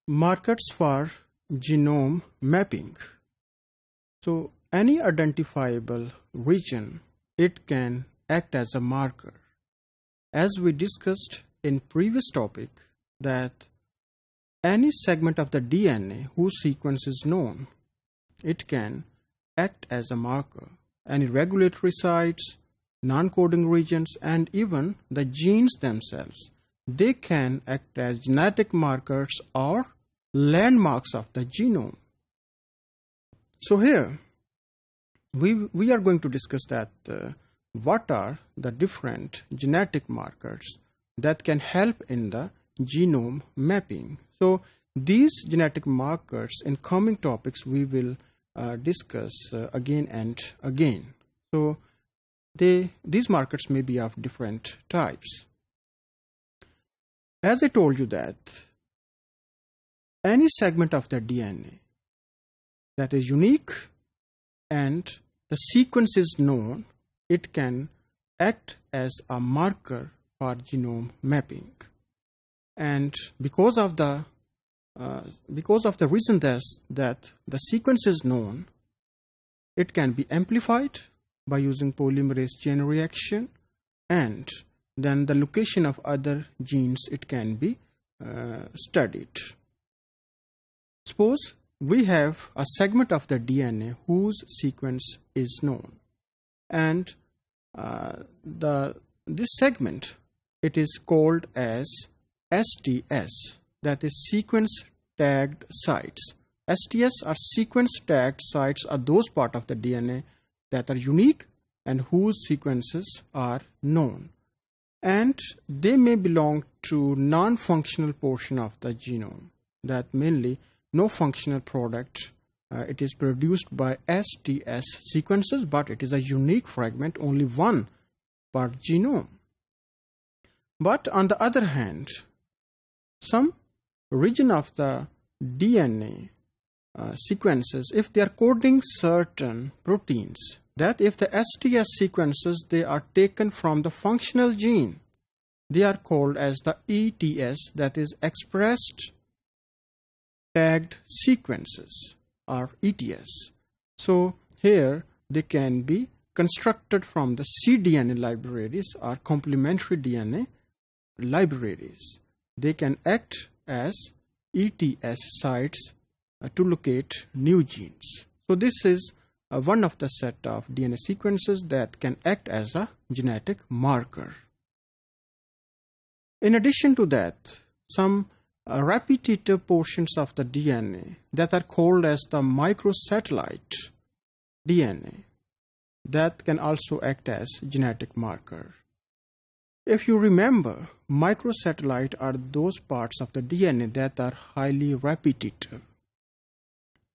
Markers for genome mapping. So any identifiable region, it can act as a marker. As we discussed in previous topic, that any segment of the DNA whose sequence is known, it can act as a marker. Any regulatory sites, non-coding regions, and even the genes themselves, they can act as genetic markers or landmarks of the genome. So here we are going to discuss that what are the different genetic markers that can help in the genome mapping. So these genetic markers in coming topics we will discuss again and again. So these markers may be of different types. As I told you that any segment of the DNA that is unique and the sequence is known, it can act as a marker for genome mapping. And because of the reason that the sequence is known, it can be amplified by using polymerase chain reaction, and then the location of other genes, it can be studied. Suppose we have a segment of the DNA whose sequence is known, and this segment, it is called as STS, that is sequence tagged sites. STS or sequence tagged sites are those parts of the DNA that are unique and whose sequences are known, and they may belong to non-functional portion of the genome, that mainly no functional product. It is produced by STS sequences, but it is a unique fragment, only one per genome. But on the other hand, some region of the DNA sequences, if they are coding certain proteins, that if the STS sequences, they are taken from the functional gene, they are called as the ETS, that is expressed tagged sequences, or ETS. So here they can be constructed from the cDNA libraries or complementary DNA libraries. They can act as ETS sites to locate new genes. So this is one of the set of DNA sequences that can act as a genetic marker. In addition to that, some repetitive portions of the DNA that are called as the microsatellite DNA, that can also act as genetic marker. If you remember, microsatellite are those parts of the DNA that are highly repetitive.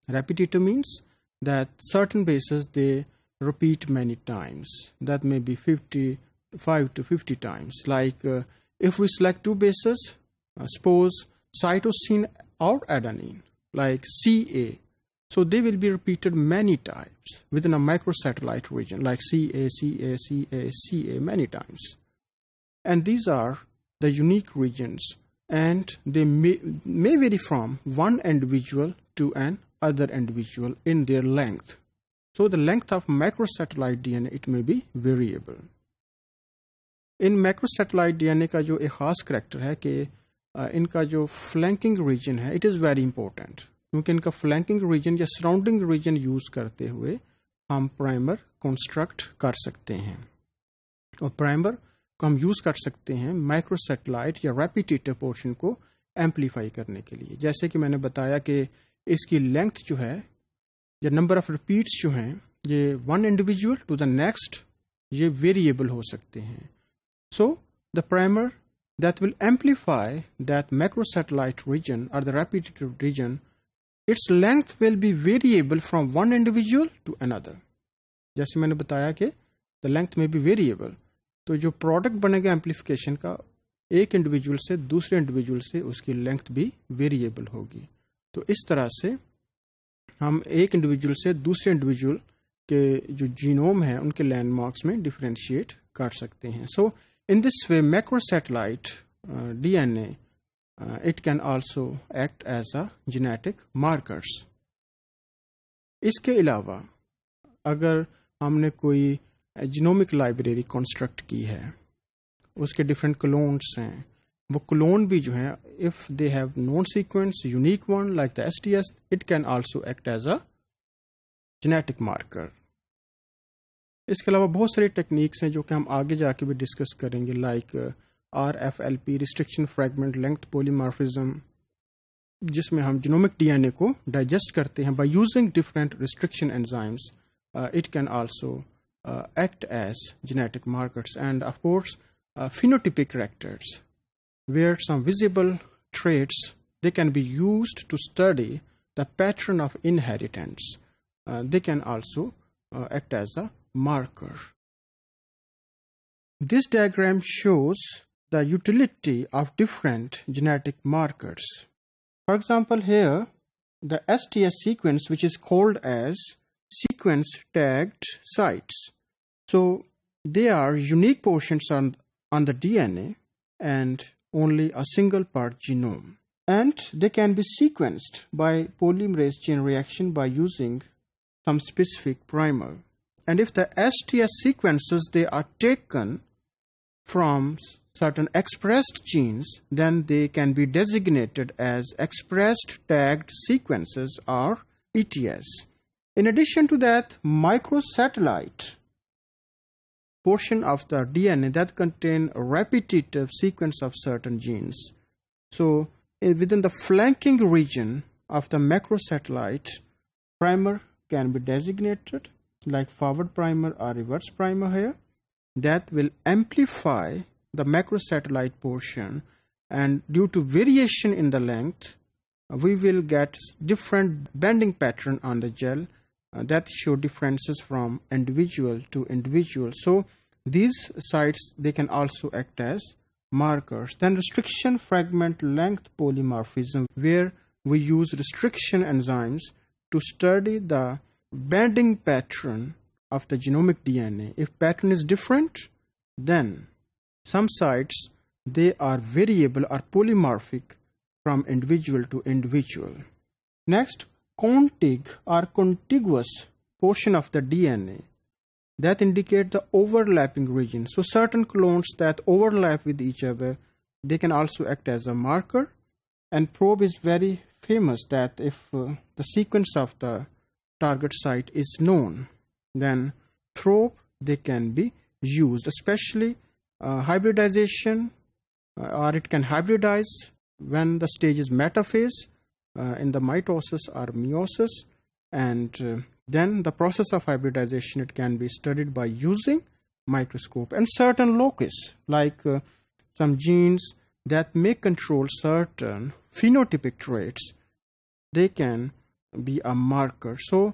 Repetitive means that certain bases, they repeat many times. That may be 55 to 50 times. Like if we select two bases, suppose cytosine or adenine, like CA, so they will be repeated many times within a microsatellite region, like CA, CA, CA, CA, many times. And these are the unique regions, and they may vary from one individual to an other individual in their length. So the length of microsatellite DNA, it may be variable. इन macrosatellite DNA का जो एक ख़ास character है कि इनका जो flanking region है, इट इज़ वेरी इंपॉर्टेंट, क्योंकि इनका फ्लैंकिंग रीजन या सराउंडिंग रीजन यूज़ करते हुए हम प्राइमर कंस्ट्रक्ट कर सकते हैं. और प्राइमर को हम यूज़ कर सकते हैं माइक्रोसैटेलाइट या रेपिटेटिव पोर्शन को एम्पलीफाई करने के लिए. जैसे कि मैंने बताया कि इसकी लेंथ जो है या नंबर ऑफ रिपीट्स जो हैं, ये one individual to the next, ये वेरिएबल हो सकते हैं. So the primer that will amplify that macrosatellite region or the repetitive region, its length will be variable from one individual to another. जैसे मैंने बताया कि the length may be variable, तो जो प्रोडक्ट बनेगा एम्पलीफिकेशन का, एक इंडिविजुअल से दूसरे इंडिविजुअल से उसकी लेंथ भी वेरिएबल होगी. तो इस तरह से हम एक इंडिविजुअल से दूसरे इंडिविजुअल के जो जीनोम है उनके लैंडमार्क्स में डिफरेंशिएट कर सकते हैं. सो in this way, macrosatellite DNA it can also act as a genetic markers. इसके अलावा अगर हमने कोई जीनोमिक लाइब्रेरी कंस्ट्रक्ट की है, उसके डिफरेंट क्लोन्स हैं, वो क्लोन भी जो हैं, if they have known sequence unique one like the STS, it can also act as a genetic marker. इसके अलावा बहुत सारी टेक्निक्स हैं जो कि हम आगे जाके भी डिस्कस करेंगे, like RFLP restriction fragment length polymorphism, जिसमें हम जीनोमिक DNA को डाइजेस्ट करते हैं by using different restriction enzymes. It can also act as genetic markers, and of course phenotypic characters, where some visible traits they can be used to study the pattern of inheritance. They can also act as a marker. This diagram shows the utility of different genetic markers. For example, here the STS sequence, which is called as sequence tagged sites. So they are unique portions on the DNA and only a single part genome. And they can be sequenced by polymerase chain reaction by using some specific primer. And if the STS sequences, they are taken from certain expressed genes, then they can be designated as expressed tagged sequences or ETS. In addition to that, microsatellite portion of the DNA that contain a repetitive sequence of certain genes. So within the flanking region of the macrosatellite, primer can be designated like forward primer or reverse primer here, that will amplify the macrosatellite portion, and due to variation in the length, we will get different bending pattern on the gel that show differences from individual to individual. So these sites, they can also act as markers. Then restriction fragment length polymorphism, where we use restriction enzymes to study the bending pattern of the genomic DNA. If pattern is different, then some sites, they are variable or polymorphic from individual to individual. Next, contig or contiguous portion of the DNA that indicate the overlapping region. So certain clones that overlap with each other, they can also act as a marker. And probe is very famous, that if the sequence of the target site is known, then probe they can be used, especially hybridization, or it can hybridize when the stage is metaphase in the mitosis or meiosis, and then the process of hybridization, it can be studied by using microscope. And certain locus, like some genes that may control certain phenotypic traits, they can be a marker. So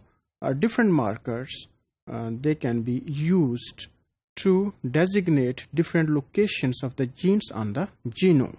different markers, they can be used to designate different locations of the genes on the genome.